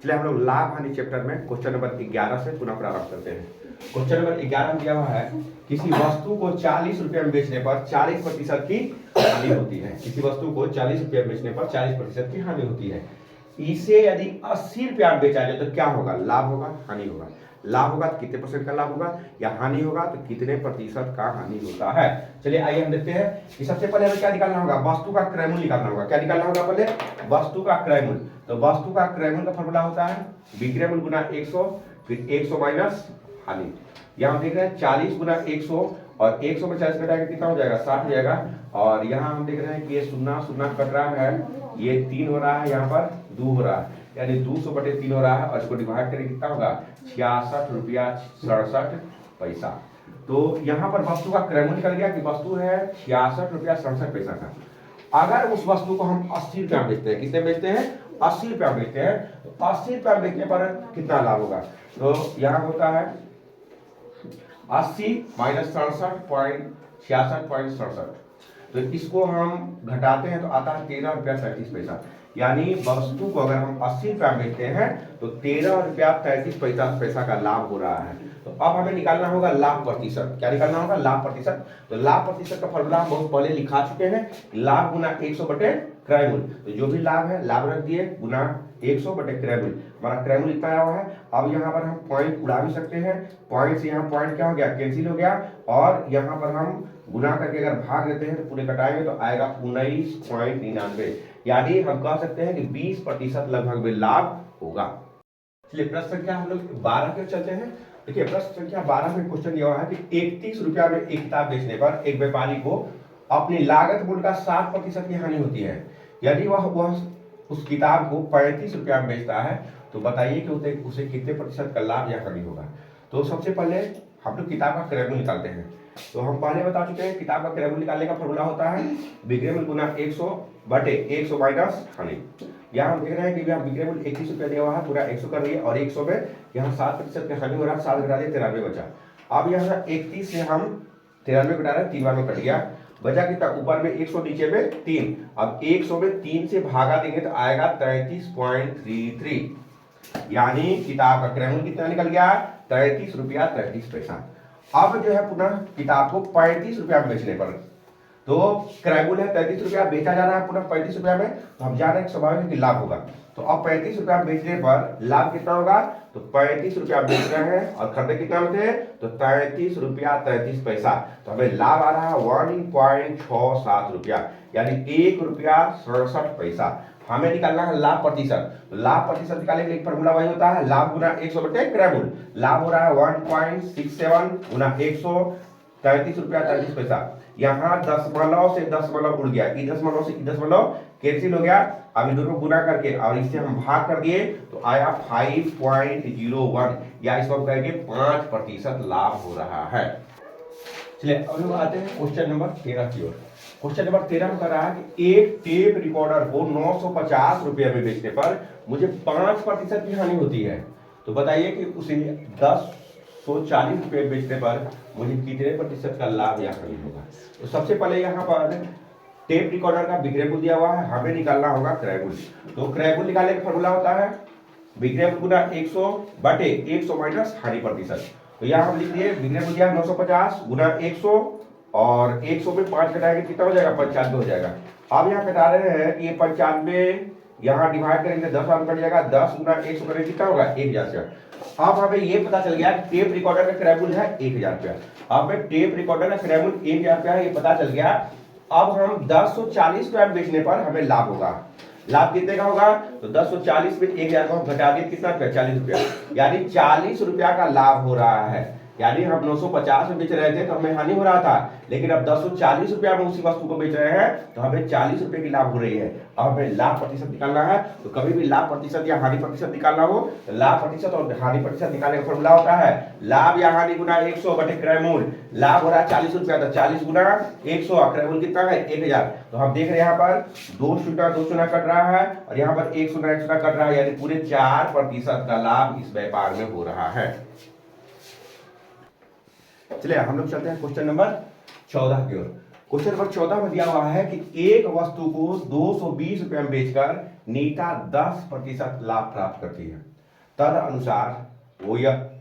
चलिए हम लोग लाभ हानि चैप्टर में क्वेश्चन नंबर 11 से पुनः प्रारंभ करते हैं। क्वेश्चन नंबर 11 में दिया हुआ है किसी वस्तु को 40 रुपये में बेचने पर 40% की हानि होती है। किसी वस्तु को 40 रुपये में बेचने पर 40% की हानि होती है। इसे यदि 80 रुपया में बेचा जाए तो क्या होगा? लाभ होगा, हानि होगा। लाभ होगा तो कितने परसेंट का लाभ होगा, या हानि होगा तो कितने प्रतिशत का हानि होता है। चलिए आइए हम देखते हैं कि सबसे पहले हमें क्या निकालना होगा? वस्तु का क्रय मूल्य निकालना होगा। क्या निकालना होगा? पहले वस्तु का क्रय मूल्य। तो वस्तु का क्रय मूल्य का फॉर्मूला होता है विक्रय मूल्य गुना 100, फिर 100 माइनस हानि। यहाँ हम देख रहे हैं 40 गुना 100 और 100 में 40 घटाएगा कितना हो जाएगा? 60 हो जाएगा। और यहाँ हम देख रहे हैं कि ये शून्य शून्य कट रहा है, ये 3 हो रहा है, यहाँ पर 2 हो रहा है, यानी 200/3 हो रहा है। और इसको डिवाइड करें कितना होगा? 66 रुपया 67 पैसा। तो यहाँ पर वस्तु का क्रय मूल्य निकल गया कि वस्तु है 66 रुपया 67 पैसा का। अगर उस वस्तु को हम 80 रुपया बेचते हैं, कितने बेचते हैं? 80 रुपया बेचते हैं, तो 80 रुपया बेचने पर कितना लाभ होगा? तो यहाँ होता है 80 माइनस 66.67। तो इसको हम घटाते हैं तो आता है 13 रुपया 37 पैसा। यानी वस्तु को अगर हम 80 रुपया बेचते हैं तो 13 रुपया 33 पैसा का लाभ हो रहा है। तो अब हमें निकालना होगा लाभ प्रतिशत। क्या निकालना होगा? लाभ प्रतिशत। तो लाभ प्रतिशत का फॉर्मूला हम बहुत पहले लिखा चुके हैं, लाभ गुना 100 बटे क्रय मूल्य। तो जो भी लाभ है लाभ रख दिए गुना 100 बटे क्रय मूल्य। हमारा क्रय मूल्य इतना आया हुआ है। अब यहाँ पर हम पॉइंट उड़ा भी सकते हैं, पॉइंट से यहाँ पॉइंट क्या हो गया? कैंसिल हो गया। और यहाँ पर हम गुना करके अगर भाग देते हैं तो पूरे कटाएंगे तो आएगा 19.99। यानी हम कह सकते हैं कि 20% लगभग में लाभ होगा। चलिए प्रश्न संख्या हम लोग 12 पे चलते हैं। देखिए प्रश्न संख्या 12 में क्वेश्चन दिया हुआ है कि 31 रुपया में एक किताब बेचने पर एक व्यापारी को अपनी लागत मूल्य का 60% की हानि होती है। यदि वह उस किताब को 35 रुपया में बेचता है तो बताइए कि उसे कितने प्रतिशत का लाभ या हानि होगा। तो सबसे पहले हम लोग किताब का क्रय मूल्य निकालते हैं। तो हम पहले बता चुके हैं किताब का क्रय मूल्य निकालने का फॉर्मूला होता है विक्रय मूल्य गुना 100 बटे 100 माइनस हानि। यहाँ हम देख रहे हैं कि यहाँ विक्रय मूल्य 31 रुपया दिया हुआ है, पूरा 100 कर दिए और 100 में यहाँ 7% का हानि हो रहा है, 7 घटा दिए 93 बचा। अब यहाँ 31 से हम 93 घटा रहे हैं, 3 बार में कट गया, बचा कितना? ऊपर में 100 नीचे में 3। अब 100 में 3 से भागा देंगे तो आएगा 33.33। यानी किताब का क्रय मूल्य कितना निकल गया? 33 रुपया 33 पैसा। अब जो है पुनः किताब को 35 रुपया में बेचने पर, तो क्रय मूल्य है 33 रुपया, बेचा जा रहा है पुनः 35 रुपया में, तो हम जान रहे हैं स्वाभाविक है कि लाभ होगा। तो अब 35 रुपया में बेचने पर लाभ कितना होगा? तो 35 रुपया बेच रहे हैं और खरीदे कितना में थे? तो 33 रुपया 33 पैसा। तो हमें लाभ आ रहा है 1.67 रुपया, यानी 1 रुपया 67 पैसा। हमें निकालना है लाभ प्रतिशत। तो लाभ प्रतिशत निकालने के लिए फॉर्मूला वही होता है लाभ गुना 100 बटे क्रय मूल्य। लाभ हो रहा है 1.67 गुना 100, 33 रुपया 33 पैसा। यहाँ दशमलव से दशमलव उड़ गया, ई दशमलव से ई दशमलव कैंसिल हो गया। अब इन दोनों गुना करके और इससे हम भाग कर दिए तो आया 5.01, या इसको हम कहेंगे 5% लाभ हो रहा है। चलिए अब लोग आते हैं क्वेश्चन नंबर 13 की ओर। क्वेश्चन नंबर 13 में कह रहा है कि एक टेप रिकॉर्डर को 950 रुपये में बेचने पर मुझे 5% की हानि होती है। तो बताइए कि उसे 1040 रुपये बेचने पर मुझे कितने प्रतिशत का लाभ या हानि होगा। तो सबसे पहले यहाँ पर टेप रिकॉर्डर का विक्रय मूल्य दिया हुआ है, हमें निकालना होगा क्रय मूल्य। तो क्रय मूल्य निकालने का फॉर्मूला होता है विक्रय मूल्य गुना 100 बटे 100 माइनस हानि प्रतिशत। तो यहाँ हम लिख दिए विक्रय मूल्य 950 गुना 100 और 100 में 5 घटाएंगे कितना हो जाएगा? 95 हो जाएगा। अब यहाँ घटा रहे हैं कि ये 95 यहाँ डिवाइड करेंगे 10 बार कट जाएगा, 10 गुना 100 करेंगे कितना होगा? 1000। अब हमें ये पता चल गया कि टेप रिकॉर्डर का क्रय मूल्य है 1000 रुपया। अब में टेप रिकॉर्डर का क्रय मूल्य 1000 रुपया है, ये पता चल गया। अब हम 1040 रुपया बेचने पर हमें लाभ होगा। लाभ कितने का होगा? तो 1040 में 1000 को हम घटा दिए कितना? 40 रुपया, यानी 40 रुपया का लाभ हो रहा है। यानी हम 950 में बेच रहे थे तो हमें हानि हो रहा था, लेकिन अब 1040 रुपया में उसी वस्तु को बेच रहे हैं तो हमें 40 रुपए की लाभ हो रही है। अब हमें लाभ प्रतिशत निकालना है। तो कभी भी लाभ प्रतिशत या हानि प्रतिशत निकालना हो तो लाभ प्रतिशत और हानि प्रतिशत निकालने का फॉर्मूला होता है लाभ या हानि गुना 100 बटे क्रय मूल्य। लाभ हो रहा है 40 रुपया, तो 40 गुना 100, क्रय मूल्य कितना है? 1000। तो हम देख रहे हैं यहाँ पर 2 शून्य कट रहा है और यहाँ पर 1 शून्य कट रहा है, यानी पूरे 4% का लाभ इस व्यापार में हो रहा है। चलिए हम लोग चलते हैं क्वेश्चन नंबर 14 की ओर। क्वेश्चन नंबर 14 में दिया हुआ है कि एक वस्तु को 220 रुपये में बेचकर नीता 10% लाभ प्राप्त करती है। तद अनुसार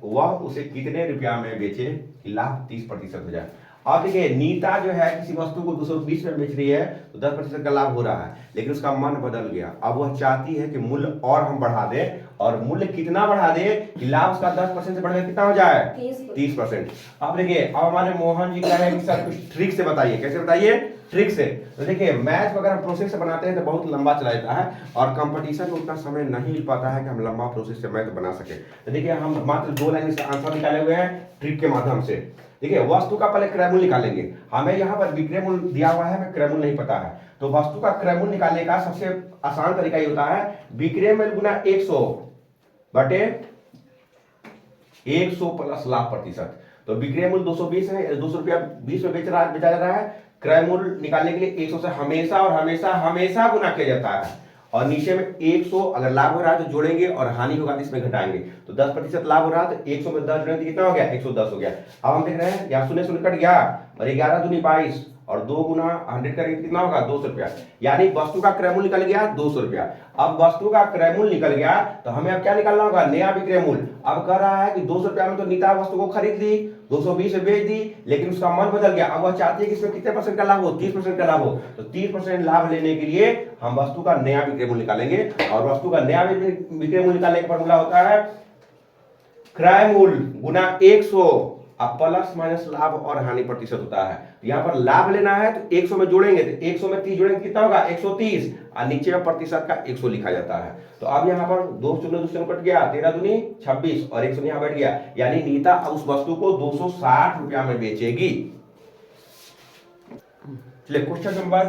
वह उसे कितने रुपया में बेचे कि लाभ 30% हो जाए। अब देखिए नीता जो है किसी वस्तु को 220 में बेच रही है तो 10% का लाभ हो रहा है, लेकिन उसका मन बदल गया। अब वह चाहती है कि मूल्य और हम बढ़ा दें, और मूल्य कितना बढ़ा दे कि लाभ उसका 10% से बढ़कर कितना हो जाए 30%। अब देखिए अब हमारे मोहन जी कह रहे हैं कि सर कुछ ट्रिक से बताइए। कैसे बताइए? ट्रिक से। तो देखिए मैथ अगर हम प्रोसेस से बनाते हैं तो बहुत लंबा चला जाता है, और कंपटीशन में उतना समय नहीं मिल पाता है कि हम लंबा प्रोसेस से मैथ बना सके। तो देखिए हम मात्र 2 लाइन से आंसर निकाले हुए हैं ट्रिक के माध्यम से। देखिए वस्तु का पहले क्रय मूल्य निकालेंगे। हमें यहाँ पर विक्रय मूल्य दिया हुआ है, हमें क्रय मूल्य नहीं पता है, तो वस्तु का क्रय मूल्य निकालने का सबसे आसान तरीका ये होता है विक्रय मूल्य गुना 100 बटे 100 प्लस लाभ प्रतिशत। तो विक्रय मूल्य 220 है, 200 रुपया 20 में बेचा जा रहा है। क्रय मूल्य निकालने के लिए 100 से हमेशा और हमेशा हमेशा गुना किया जाता है, और नीचे में 100 अगर लाभ हो रहा है तो जोड़ेंगे और हानि होगा तो इसमें घटाएंगे। तो 10% लाभ हो रहा है तो 100 में 10 जोड़ेंगे कितना हो गया 110 हो गया। अब हम देख रहे हैं यहाँ 0 0 कट गया, और 11 दूनी 22 और 2 गुना 100 करेंगे कितना होगा 200 रुपया। यानी वस्तु का क्रय मूल्य निकल गया 200 रुपया। अब वस्तु का क्रय मूल्य निकल गया तो हमें अब क्या निकालना होगा नया विक्रय मूल्य। अब कह रहा है कि 200 रुपया में तो नीता वस्तु को खरीद ली, 220 में बेच दी, लेकिन उसका मन बदल गया। अब वह चाहती है कि इसमें कितने % का लाभ हो 30% का लाभ हो। तो 30% लाभ लेने के लिए हम वस्तु का नया विक्रय मूल्य निकालेंगे, और वस्तु का नया विक्रय मूल्य निकालने का फॉर्मूला होता है क्रय मूल्य गुना 100 अब प्लस माइनस लाभ और हानि प्रतिशत होता है। तो यहाँ पर लाभ लेना है तो 100 में जोड़ेंगे, तो 100 में 30 जोड़ेंगे कितना होगा 130, और नीचे में प्रतिशत का 100 लिखा जाता है। तो अब यहाँ पर 2 शून्य कट गया, 13 दूनी 26 और 100 यहाँ बैठ गया। यानी नीता उस वस्तु को 260 रुपया में बेचेगी। चलिए क्वेश्चन नंबर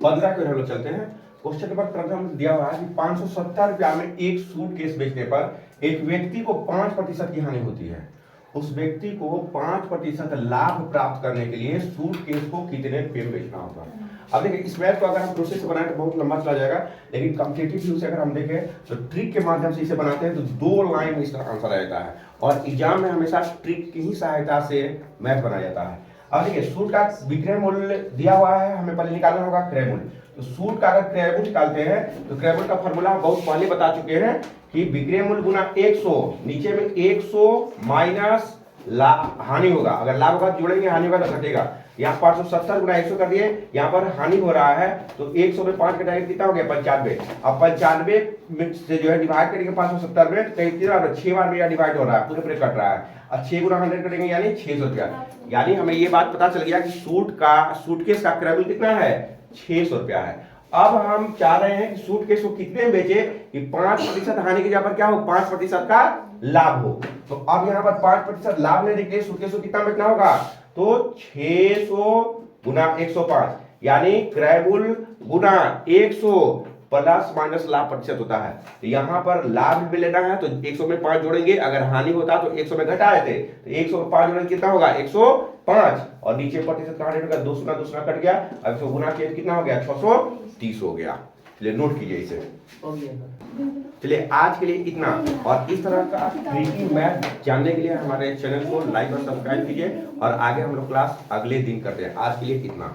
15 के हम लोग चलते हैं। क्वेश्चन नंबर 15 में दिया हुआ है कि 570 रुपया में एक सूटकेस बेचने पर एक व्यक्ति को 5% की हानि होती है। उस व्यक्ति को 5% लाभ प्राप्त करने के लिए सूटकेस को कितने रुपये में बेचना होगा। अब देखिए इस मैथ को अगर हम प्रोसेस से बनाएं तो बहुत लंबा चला जाएगा, लेकिन कॉम्पिटिटिव व्यू से अगर हम देखें तो ट्रिक के माध्यम से इसे बनाते हैं तो 2 लाइन में इसका आंसर आ जाता है, और एग्जाम में हमेशा ट्रिक की ही सहायता से मैथ बनाया जाता है। अब देखिए सूट का विक्रय मूल्य दिया हुआ है, हमें पहले निकालना होगा क्रय मूल्य। तो सूट का अगर क्रय मूल्य निकालते हैं तो क्रय मूल्य का फॉर्मूला बहुत पहले बता चुके हैं कि विक्रय मूल्य गुना 100, नीचे में 100 माइनस हानि होगा, अगर लाभ होगा जोड़ेंगे, हानि होगा तो घटेगा। यहाँ 570 गुना 100 कर दिए, यहाँ पर हानि हो रहा है तो 100 में 5 घटाएंगे कितना हो गया 95। अब 95 से जो है डिवाइड करेंगे 570 में, तो 6 बार में डिवाइड हो रहा है, पूरे कट रहा है, और 6 गुना 100 करेंगे यानी 600 रुपया। यानी हमें ये बात पता चल गया कि सूटकेस का क्रय मूल्य कितना है 600 रुपया है। अब हम चाह रहे हैं कि सूटकेस को कितने में बेचे कि 5% हानि की जगह पर क्या हो 5% का लाभ हो। तो अब यहाँ पर 5% लाभ लेने के लिए सूटकेस को कितना बेचना होगा, तो 600 गुना 105, यानी क्रय मूल्य गुना 100 प्लस माइनस लाभ प्रतिशत होता है। तो यहाँ पर लाभ भी लेना है तो 100 में 5 जोड़ेंगे, अगर हानि होता तो 100 में घटाए थे तो 100 में 5 जोड़ेंगे कितना होगा 105, और नीचे प्रतिशत का 100 का 2 कट गया, अब 100 गुना किया कितना हो गया 630 हो गया। चलिए नोट कीजिए इसे। चलिए आज के लिए इतना, और इस तरह का ट्रिकी मैथ जानने के लिए हमारे चैनल को लाइक और सब्सक्राइब कीजिए, और आगे हम लोग क्लास अगले दिन करते हैं। आज के लिए इतना।